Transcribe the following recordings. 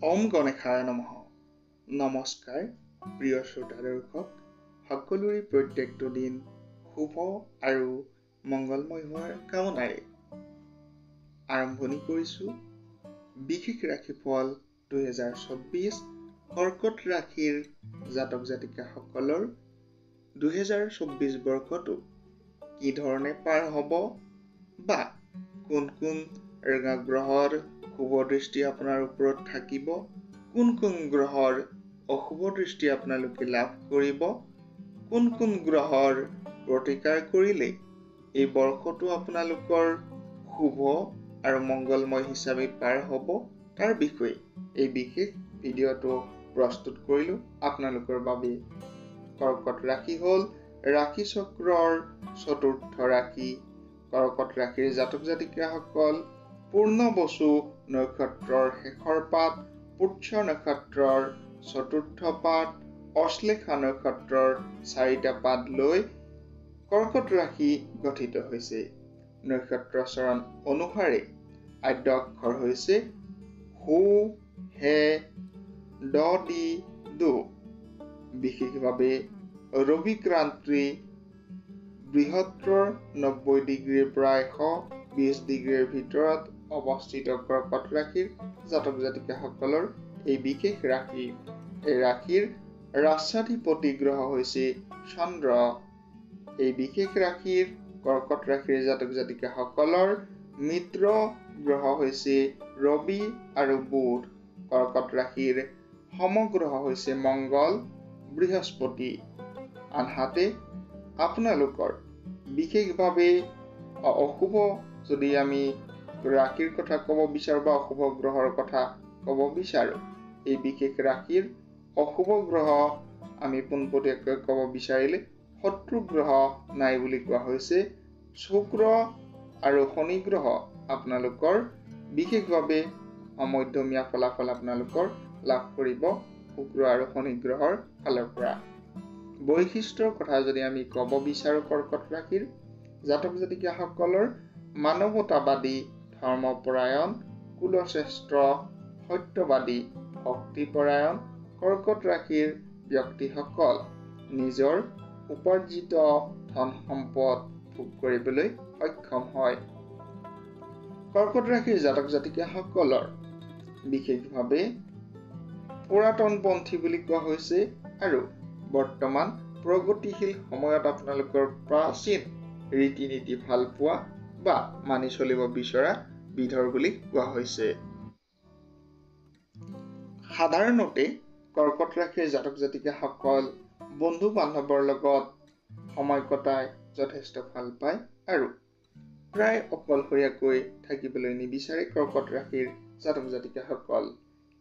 ওম গণেশায় নমঃ। নমস্কাৰ প্ৰিয় শ্ৰোতা দৰ্শক, সকলোৰে প্ৰত্যেকটো দিন শুভ আৰু মংগলময় হোৱাৰ কামনাৰে আৰম্ভণি কৰিছোঁ বিশেষ ৰাশিফল 2024 কৰ্কট ৰাশিৰ জাতক জাতিকাসকলৰ 2024 বৰ্ষটো কি ধৰণে পাৰ হ'ব বা কোন কোন গ্ৰহৰ শুভ দৃষ্টি আপোনাৰ ওপৰত থাকিব, কোন কোন গ্ৰহৰ অশুভ দৃষ্টি আপোনালোকে লাভ কৰিব, কোন কোন গ্ৰহৰ প্ৰতিকাৰ কৰিলে এই বৰ্ষটো আপোনালোকৰ শুভ আৰু মংগলময় হিচাপে পাৰ হ'ব, তাৰ বিষয়ে এই বিশেষ ভিডিঅ'টো প্ৰস্তুত কৰিলোঁ আপোনালোকৰ বাবে। কৰ্কট ৰাশি হ'ল ৰাশি চক্ৰৰ চতুৰ্থ ৰাশি। কৰ্কট ৰাশিৰ জাতক জাতিকাসকল পূৰ্ণবসু নক্ষত্ৰৰ শেষৰ পাত, পুষ্য নক্ষত্ৰৰ চতুৰ্থ পাত, অশ্লেষা নক্ষত্ৰৰ 4টা পাত লৈ কৰ্কট ৰাশি গঠিত হৈছে। নক্ষত্ৰ চৰণ অনুসাৰে আদ্য অক্ষৰ হৈছে হু, হে, ড, দি, দো। বিশেষভাৱে ৰবিক্ৰান্তি বৃহত্তৰ 90 ডিগ্ৰীৰ পৰা 120 ডিগ্ৰীৰ ভিতৰত অৱস্থিত কৰ্কট ৰাশিৰ জাতক জাতিকাসকলৰ এই বিশেষ ৰাশি। এই ৰাশিৰ ৰাষ্ট্ৰাধিপতি গ্ৰহ হৈছে চন্দ্ৰ। এই বিশেষ ৰাশিৰ কৰ্কট ৰাশিৰ জাতক জাতিকাসকলৰ মিত্ৰ গ্ৰহ হৈছে ৰবি আৰু বুধ। কৰ্কট ৰাশিৰ সমগ্ৰহ হৈছে মংগল, বৃহস্পতি। আনহাতে আপোনালোকৰ বিশেষভাৱে অশুভ যদি আমি ৰাশিৰ কথা ক'ব বিচাৰোঁ বা অশুভ গ্ৰহৰ কথা ক'ব বিচাৰোঁ, এই বিশেষ ৰাশিৰ অশুভ গ্ৰহ আমি পোনপটীয়াকৈ ক'ব বিচাৰিলে শত্ৰু গ্ৰহ নাই বুলি কোৱা হৈছে। শুক্ৰ আৰু শনি গ্ৰহ আপোনালোকৰ বিশেষভাৱে মধ্যমীয়া ফলাফল আপোনালোকৰ লাভ কৰিব শুক্ৰ আৰু শনি গ্ৰহৰ ফালৰ পৰা। বৈশিষ্ট্যৰ কথা যদি আমি ক'ব বিচাৰোঁ কৰ্কট ৰাশিৰ জাতক জাতিকাসকলৰ মানৱতাবাদী, ধৰ্মপৰায়ণ, কুলশ্ৰেষ্ঠ, সত্যবাদী, ভক্তিপৰায়ণ কৰ্কট ৰাশিৰ ব্যক্তিসকল নিজৰ উপাৰ্জিত ধন সম্পদ ভোগ কৰিবলৈ সক্ষম হয়। কৰ্কট ৰাশিৰ জাতক জাতিকাসকলৰ বিশেষভাৱে পুৰাতনপন্থী বুলি কোৱা হৈছে আৰু বৰ্তমান প্ৰগতিশীল সময়ত আপোনালোকৰ প্ৰাচীন ৰীতি নীতি ভাল পোৱা বা মানি চলিব বিচৰা বিধৰ বুলি কোৱা হৈছে। সাধাৰণতে কৰ্কট ৰাশিৰ জাতক জাতিকাসকল বন্ধু বান্ধৱৰ লগত সময় কটাই যথেষ্ট ভাল পায় আৰু প্ৰায় অকলশৰীয়াকৈ থাকিবলৈ নিবিচাৰে। কৰ্কট ৰাশিৰ জাতক জাতিকাসকল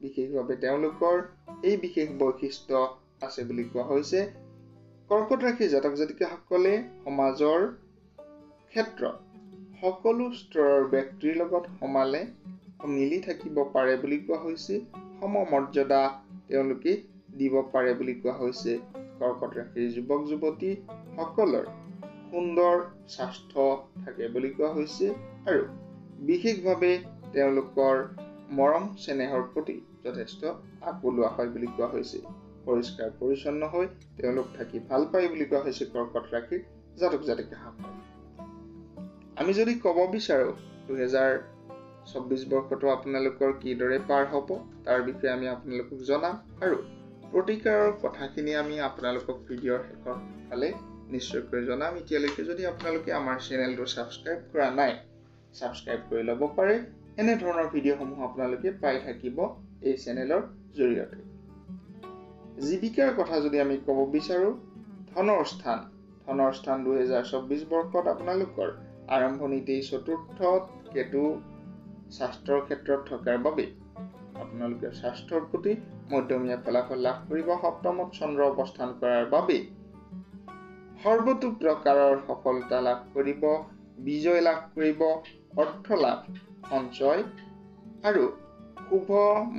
বিশেষভাৱে তেওঁলোকৰ এই বিশেষ বৈশিষ্ট্য আছে বুলি কোৱা হৈছে। কৰ্কট ৰাশিৰ জাতক জাতিকাসকলে সমাজৰ ক্ষেত্ৰত সকলো স্তৰৰ ব্যক্তিৰ লগত সমানে মিলি থাকিব পাৰে বুলি কোৱা হৈছে। সমমৰ্যাদা তেওঁলোকে দিব পাৰে বুলি কোৱা হৈছে। কৰ্কট ৰাশিৰ যুৱক যুৱতী সকলৰ সুন্দৰ স্বাস্থ্য থাকে বুলি কোৱা হৈছে আৰু বিশেষভাৱে তেওঁলোকৰ মৰম চেনেহৰ প্ৰতি যথেষ্ট আকলোৱা হয় বুলি কোৱা হৈছে। পৰিষ্কাৰ পৰিচ্ছন্ন হৈ তেওঁলোক থাকি ভাল পায় বুলি কোৱা হৈছে কৰ্কট ৰাশিৰ জাতক জাতিকাসকল। আমি যদি ক'ব বিচাৰোঁ 2024 বৰ্ষটো আপোনালোকৰ কিদৰে পাৰ হ'ব তাৰ বিষয়ে আমি আপোনালোকক জনাম আৰু প্ৰতিকাৰৰ কথাখিনি আমি আপোনালোকক ভিডিঅ'ৰ শেষৰ ফালে নিশ্চয়কৈ জনাম। এতিয়ালৈকে যদি আপোনালোকে আমাৰ চেনেলটো ছাবস্ক্ৰাইব কৰা নাই, ছাবস্ক্ৰাইব কৰি ল'ব পাৰে। এনেধৰণৰ ভিডিঅ'সমূহ আপোনালোকে পাই থাকিব এই চেনেলৰ জৰিয়তে। জীৱিকাৰ কথা যদি আমি ক'ব বিচাৰোঁ, ধনৰ স্থান 2024 বৰ্ষত আপোনালোকৰ আৰম্ভণিতেই চতুৰ্থত কেতু স্বাস্থ্যৰ ক্ষেত্ৰত থকাৰ বাবে আপোনালোকে স্বাস্থ্যৰ প্ৰতি মধ্যমীয়া ফলাফল লাভ কৰিব। সপ্তমত চন্দ্ৰ অৱস্থান কৰাৰ বাবে সৰ্বতো প্ৰকাৰৰ সফলতা লাভ কৰিব, বিজয় লাভ কৰিব, অৰ্থ লাভ, সঞ্চয় আৰু শুভ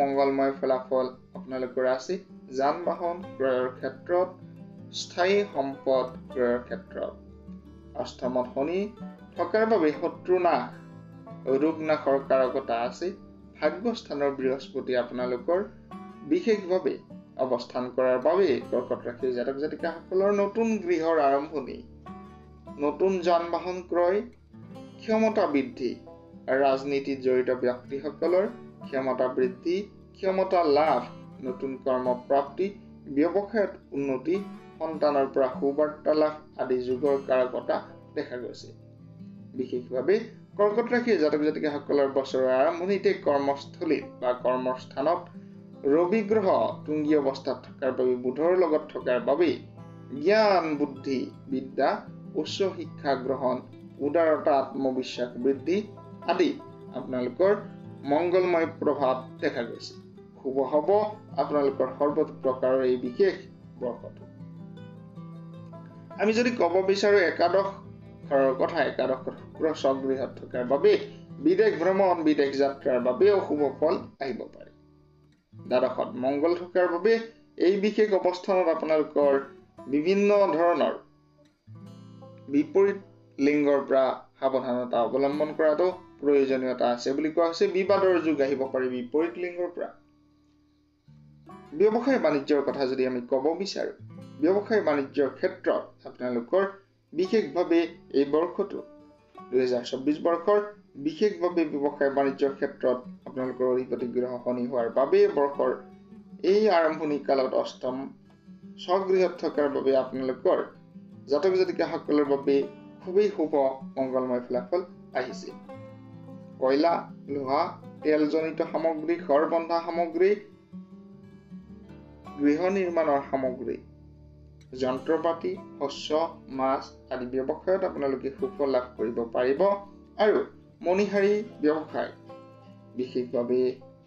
মংগলময় ফলাফল আপোনালোকৰ আছে। যান বাহন ক্ৰয়ৰ ক্ষেত্ৰত, স্থায়ী সম্পদ ক্ৰয়ৰ ক্ষেত্ৰত। অষ্টমত শনি থকাৰ বাবে শত্ৰু নাশ, ৰোগ নাশৰ কাৰকতা আছে। ভাগ্যস্থানৰ বৃহস্পতি আপোনালোকৰ বিশেষভাৱে অৱস্থান কৰাৰ বাবে কৰ্কট ৰাশিৰ জাতক জাতিকাসকলৰ নতুন গৃহৰ আৰম্ভণি, নতুন যান বাহন ক্ৰয়, ক্ষমতা বৃদ্ধি, ৰাজনীতিত জড়িত ব্যক্তিসকলৰ ক্ষমতা বৃদ্ধি, ক্ষমতা লাভ, নতুন কৰ্ম প্ৰাপ্তি, ব্যৱসায়ত উন্নতি, সন্তানৰ পৰা সুবাৰ্তা লাভ আদি যুগৰ কাৰকতা দেখা গৈছে। বিশেষভাৱে কৰ্কট ৰাশিৰ জাতক জাতিকাসকলৰ বছৰৰ আৰম্ভণিতে কৰ্মস্থলীত বা কৰ্মস্থানত ৰবি গ্ৰহ তুংগী অৱস্থাত থকাৰ বাবে বুধৰ লগত থকাৰ বাবে জ্ঞান বুদ্ধি বিদ্যা, উচ্চ শিক্ষা গ্ৰহণ, উদাৰতা, আত্মবিশ্বাস বৃদ্ধি আদি আপোনালোকৰ মংগলময় প্ৰভাৱ দেখা গৈছে। শুভ হ'ব আপোনালোকৰ সৰ্বতো প্ৰকাৰৰ এই বিশেষ বৰ্ষটো। আমি যদি ক'ব বিচাৰো একাদশ ঘৰৰ কথা, একাদশত শুক্ৰ স্বগৃহত থকাৰ বাবে বিদেশ ভ্ৰমণ, বিদেশ যাত্ৰাৰ বাবেও শুভ ফল আহিব পাৰে। দ্বাদশত মংগল থকাৰ বাবে এই বিশেষ অৱস্থানত আপোনালোকৰ বিভিন্ন ধৰণৰ বিপৰীত লিংগৰ পৰা সাৱধানতা অৱলম্বন কৰাটো প্ৰয়োজনীয়তা আছে বুলি কোৱা হৈছে। বিবাদৰ যুগ আহিব পাৰে বিপৰীত লিংগৰ পৰা। ব্যৱসায় বাণিজ্যৰ কথা যদি আমি ক'ব বিচাৰো, ব্যৱসায় বাণিজ্যৰ ক্ষেত্ৰত আপোনালোকৰ বিশেষভাৱে এই বৰ্ষটো 2024 বৰ্ষৰ বিশেষভাৱে ব্যৱসায় বাণিজ্যৰ ক্ষেত্ৰত আপোনালোকৰ অধিপতি গ্ৰহ শনি হোৱাৰ বাবে বৰ্ষৰ এই আৰম্ভণি কালত অষ্টম স্বগৃহত থকাৰ বাবে আপোনালোকৰ জাতক জাতিকাসকলৰ বাবে খুবেই শুভ মংগলময় ফলাফল আহিছে। কয়লা, লোহা, তেলজনিত সামগ্ৰী, ঘৰ বন্ধা সামগ্ৰী, গৃহ নিৰ্মাণৰ সামগ্ৰী, যন্ত্ৰপাতি, শস্য, মাছ আদি ব্যৱসায়ত আপোনালোকে সুফল লাভ কৰিব পাৰিব। আৰু মণিহাৰী ব্যৱসায়, বিশেষভাৱে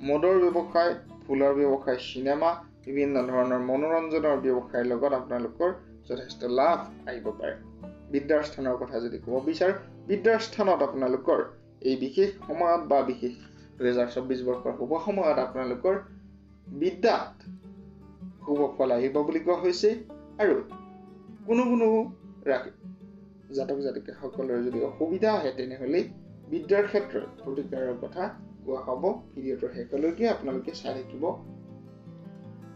মদৰ ব্যৱসায়, ফুলৰ ব্যৱসায়, চিনেমা, বিভিন্ন ধৰণৰ মনোৰঞ্জনৰ ব্যৱসায়ৰ লগত আপোনালোকৰ যথেষ্ট লাভ আহিব পাৰে। বিদ্যাৰ স্থানৰ কথা যদি ক'ব বিচাৰো, বিদ্যাৰ স্থানত আপোনালোকৰ এই বিশেষ সময়ত বা বিশেষ 2024 বৰ্ষৰ শুভ সময়ত আপোনালোকৰ বিদ্যাত শুভ ফল আহিব বুলি কোৱা হৈছে। আৰু কোনো জাতক জাতিকাসকলৰ যদি অসুবিধা আহে তেনেহলে বিদ্যাৰ ক্ষেত্ৰত প্ৰতিকাৰৰ কথা কোৱা হ'ব। ভিডিঅ'টোৰ শেষলৈকে আপোনালোকে চাই থাকিব।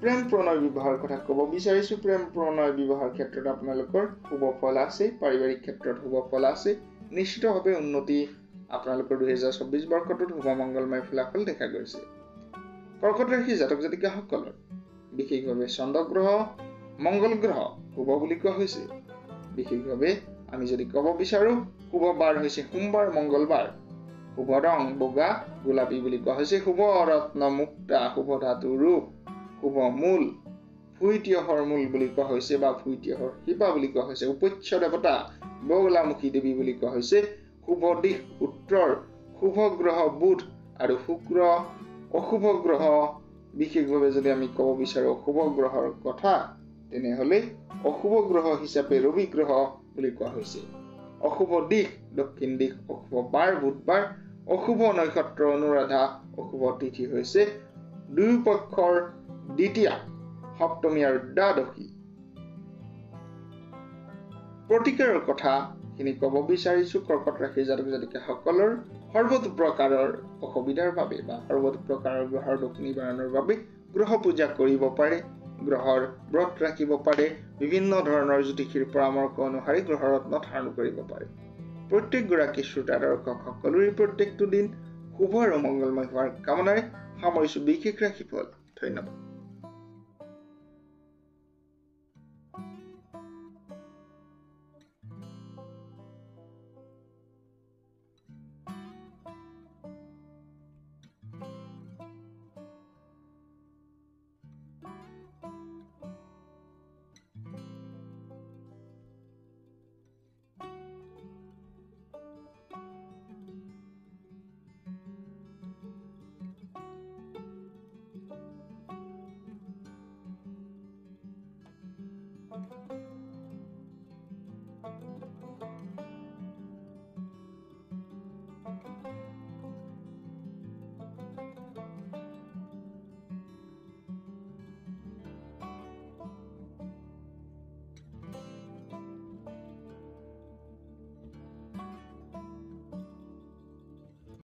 প্ৰেম প্ৰণয় বিবাহৰ কথা ক'ব বিচাৰিছো। প্ৰেম প্ৰণয় বিবাহৰ ক্ষেত্ৰত আপোনালোকৰ শুভ ফল আছে, পাৰিবাৰিক ক্ষেত্ৰত শুভ ফল আছে, নিশ্চিতভাৱে উন্নতি আপোনালোকৰ 2024 বৰ্ষটোত শুভ মংগলময় ফলাফল দেখা গৈছে। কৰ্কট ৰাশিৰ জাতক জাতিকাসকলৰ বিশেষভাৱে চন্দ্ৰগ্ৰহ, মংগল গ্ৰহ শুভ বুলি কোৱা হৈছে। বিশেষভাৱে আমি যদি ক'ব বিচাৰো শুভ বাৰ হৈছে সোমবাৰ, মংগলবাৰ, শুভ ৰং বগা গোলাপী বুলি কোৱা হৈছে। শুভ ৰত্ন মুক্তা, শুভ ধাতু ৰূপ, শুভ মূল ভুইতিয়হৰ মূল বুলি কোৱা হৈছে বা ভুইতিয়হৰ শিপা বুলি কোৱা হৈছে। উপস্য দেৱতা বগলামুখী দেৱী বুলি কোৱা হৈছে। শুভ দিশ উত্তৰ, শুভ গ্ৰহ বুধ আৰু শুক্ৰ। অশুভ গ্ৰহ বিশেষভাৱে যদি আমি ক'ব বিচাৰো অশুভ গ্ৰহৰ কথা তেনেহলে অশুভ গ্ৰহ হিচাপে ৰবি গ্ৰহ বুলি কোৱা হৈছে। অশুভ দিশ দক্ষিণ দিশ, অশুভ বাৰ বুধবাৰ, অশুভ নক্ষত্ৰ অনুৰাধা, অশুভ তিথি হৈছে দুয়ো পক্ষৰ দ্বিতীয়া, সপ্তমী আৰু দ্বাদশী। প্ৰতিকাৰৰ কথা খিনি ক'ব বিচাৰিছো। কৰ্কট ৰাশিৰ জাতক জাতিকাসকলৰ সৰ্বতো প্ৰকাৰৰ অসুবিধাৰ বাবে বা সৰ্বতো প্ৰকাৰৰ গ্ৰহৰ দোষ নিবাৰণৰ বাবে গ্ৰহ পূজা কৰিব পাৰে, গ্ৰহৰ ব্ৰত ৰাখিব পাৰে, বিভিন্ন ধৰণৰ জ্যোতিষীৰ পৰামৰ্শ অনুসৰি গ্ৰহ ৰত্ন ধাৰণ কৰিব পাৰে। প্ৰত্যেকগৰাকী শ্ৰোতা দৰ্শক সকলোৰে প্ৰত্যেকটো দিন শুভ আৰু মংগলময় হোৱাৰ কামনাৰে সামৰিছো বিশেষ ৰাশিফল। ধন্যবাদ।